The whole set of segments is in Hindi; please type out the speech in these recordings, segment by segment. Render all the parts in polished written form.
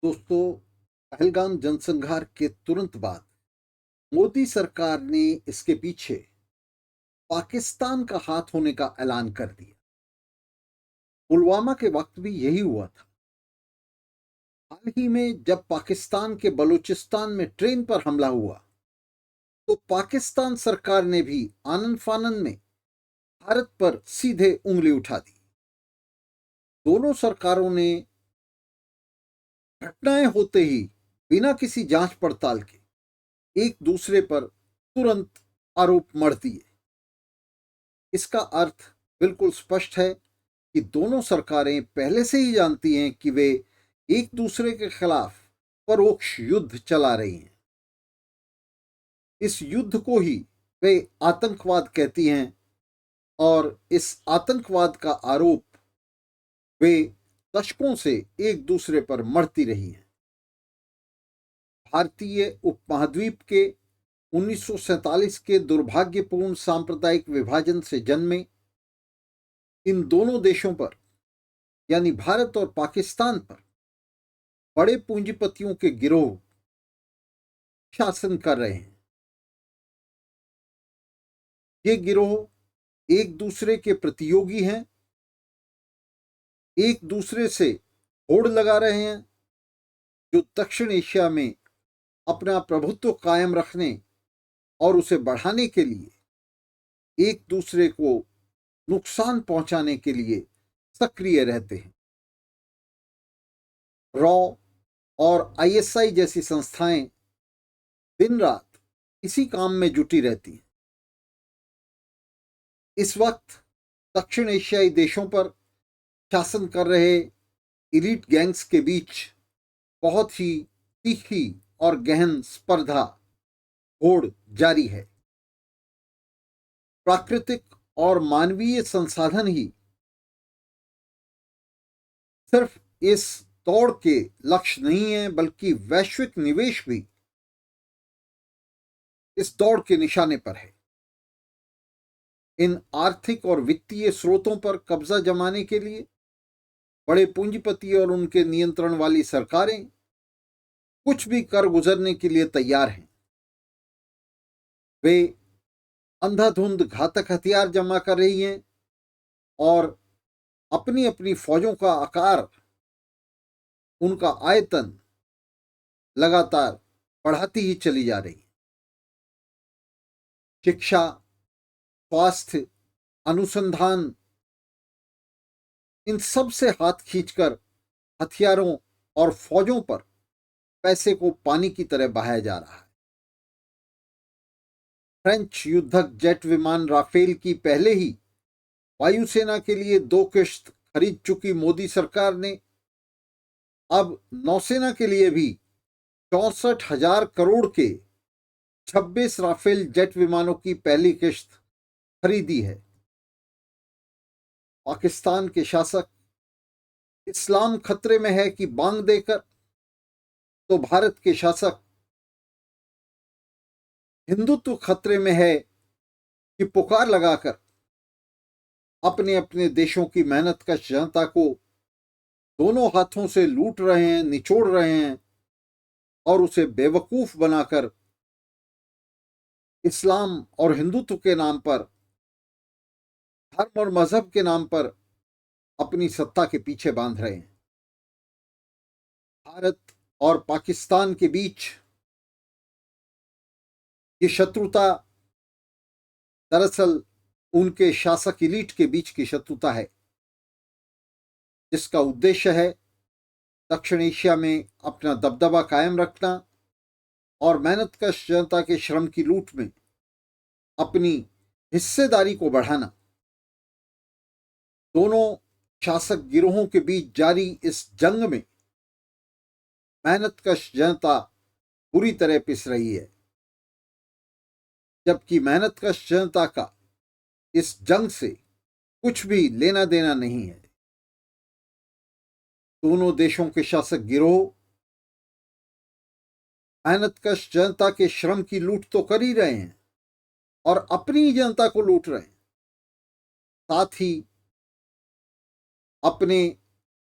दोस्तों, पहलगाम जनसंहार के तुरंत बाद मोदी सरकार ने इसके पीछे पाकिस्तान का हाथ होने का ऐलान कर दिया। पुलवामा के वक्त भी यही हुआ था। हाल ही में जब पाकिस्तान के बलूचिस्तान में ट्रेन पर हमला हुआ, तो पाकिस्तान सरकार ने भी आनन फानन में भारत पर सीधे उंगली उठा दी। दोनों सरकारों ने घटनाएं होते ही बिना किसी जांच पड़ताल के एक दूसरे पर तुरंत आरोप मढ़ दिए। इसका अर्थ बिल्कुल स्पष्ट है कि दोनों सरकारें पहले से ही जानती हैं कि वे एक दूसरे के खिलाफ परोक्ष युद्ध चला रही हैं। इस युद्ध को ही वे आतंकवाद कहती हैं और इस आतंकवाद का आरोप वे दशकों से एक दूसरे पर मढ़ती रही हैं। भारतीय उपमहाद्वीप के 1947 के दुर्भाग्यपूर्ण सांप्रदायिक विभाजन से जन्मे इन दोनों देशों पर यानी भारत और पाकिस्तान पर बड़े पूंजीपतियों के गिरोह शासन कर रहे हैं। ये गिरोह एक दूसरे के प्रतियोगी हैं, एक दूसरे से होड़ लगा रहे हैं, जो दक्षिण एशिया में अपना प्रभुत्व कायम रखने और उसे बढ़ाने के लिए एक दूसरे को नुकसान पहुंचाने के लिए सक्रिय रहते हैं। रॉ और आईएसआई जैसी संस्थाएं दिन रात इसी काम में जुटी रहती हैं। इस वक्त दक्षिण एशियाई देशों पर शासन कर रहे इलीट गैंग्स के बीच बहुत ही तीखी और गहन स्पर्धा होड़ जारी है। प्राकृतिक और मानवीय संसाधन ही सिर्फ इस दौड़ के लक्ष्य नहीं है, बल्कि वैश्विक निवेश भी इस दौड़ के निशाने पर है। इन आर्थिक और वित्तीय स्रोतों पर कब्जा जमाने के लिए बड़े पूंजीपति और उनके नियंत्रण वाली सरकारें कुछ भी कर गुजरने के लिए तैयार हैं। वे अंधाधुंध घातक हथियार जमा कर रही हैं और अपनी अपनी फौजों का आकार, उनका आयतन लगातार बढ़ाती ही चली जा रही है। शिक्षा, स्वास्थ्य, अनुसंधान, इन सब से हाथ खींचकर हथियारों और फौजों पर पैसे को पानी की तरह बहाया जा रहा है। फ्रेंच युद्धक जेट विमान राफेल की पहले ही वायुसेना के लिए 2 किश्त खरीद चुकी मोदी सरकार ने अब नौसेना के लिए भी 64,000 करोड़ के 26 राफेल जेट विमानों की पहली किश्त खरीदी है। पाकिस्तान के शासक इस्लाम खतरे में है कि बांग देकर, तो भारत के शासक हिंदुत्व खतरे में है कि पुकार लगाकर अपने अपने देशों की मेहनतकश जनता को दोनों हाथों से लूट रहे हैं, निचोड़ रहे हैं और उसे बेवकूफ बनाकर इस्लाम और हिंदुत्व के नाम पर, धर्म और मजहब के नाम पर अपनी सत्ता के पीछे बांध रहे हैं। भारत और पाकिस्तान के बीच ये शत्रुता दरअसल उनके शासक इलीट के बीच की शत्रुता है, जिसका उद्देश्य है दक्षिण एशिया में अपना दबदबा कायम रखना और मेहनतकश जनता के श्रम की लूट में अपनी हिस्सेदारी को बढ़ाना। दोनों शासक गिरोहों के बीच जारी इस जंग में मेहनतकश जनता बुरी तरह पिस रही है, जबकि मेहनतकश जनता का इस जंग से कुछ भी लेना देना नहीं है। दोनों देशों के शासक गिरोह मेहनतकश जनता के श्रम की लूट तो कर ही रहे हैं और अपनी जनता को लूट रहे हैं, साथ ही अपने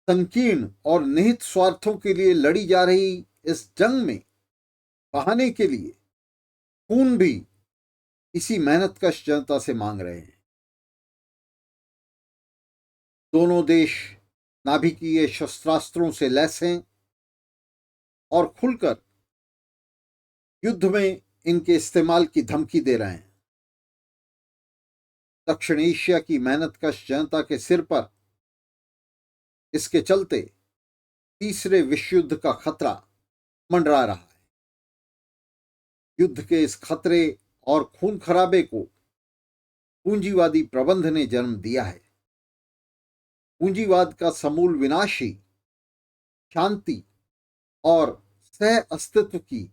संकीर्ण और निहित स्वार्थों के लिए लड़ी जा रही इस जंग में बहाने के लिए खून भी इसी मेहनतकश जनता से मांग रहे हैं। दोनों देश नाभिकीय शस्त्रास्त्रों से लैस हैं और खुलकर युद्ध में इनके इस्तेमाल की धमकी दे रहे हैं। दक्षिण एशिया की मेहनतकश जनता के सिर पर इसके चलते तीसरे विश्व युद्ध का खतरा मंडरा रहा है। युद्ध के इस खतरे और खून खराबे को पूंजीवादी प्रबंध ने जन्म दिया है। पूंजीवाद का समूल विनाश ही शांति और सह अस्तित्व की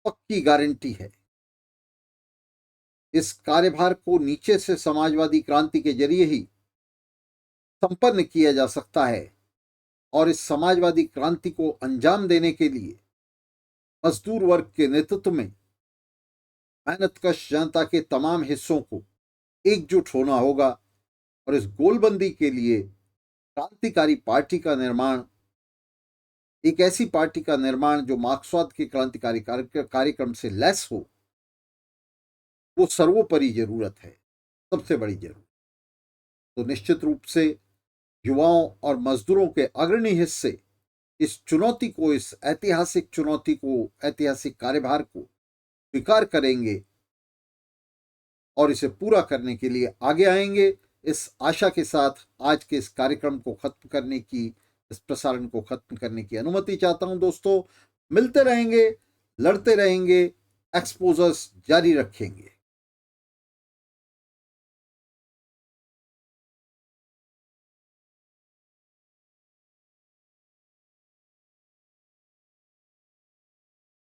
पक्की गारंटी है। इस कार्यभार को नीचे से समाजवादी क्रांति के जरिए ही संपन्न किया जा सकता है और इस समाजवादी क्रांति को अंजाम देने के लिए मजदूर वर्ग के नेतृत्व में मेहनतकश जनता के तमाम हिस्सों को एकजुट होना होगा और इस गोलबंदी के लिए क्रांतिकारी पार्टी का निर्माण, एक ऐसी पार्टी का निर्माण जो मार्क्सवाद के क्रांतिकारी कार्यक्रम से लैस हो, वो सर्वोपरि जरूरत है, सबसे बड़ी जरूरत। तो निश्चित रूप से युवाओं और मजदूरों के अग्रणी हिस्से इस चुनौती को, इस ऐतिहासिक चुनौती को, ऐतिहासिक कार्यभार को स्वीकार करेंगे और इसे पूरा करने के लिए आगे आएंगे। इस आशा के साथ आज के इस कार्यक्रम को खत्म करने की, इस प्रसारण को खत्म करने की अनुमति चाहता हूं। दोस्तों, मिलते रहेंगे, लड़ते रहेंगे, एक्सपोजर्स जारी रखेंगे।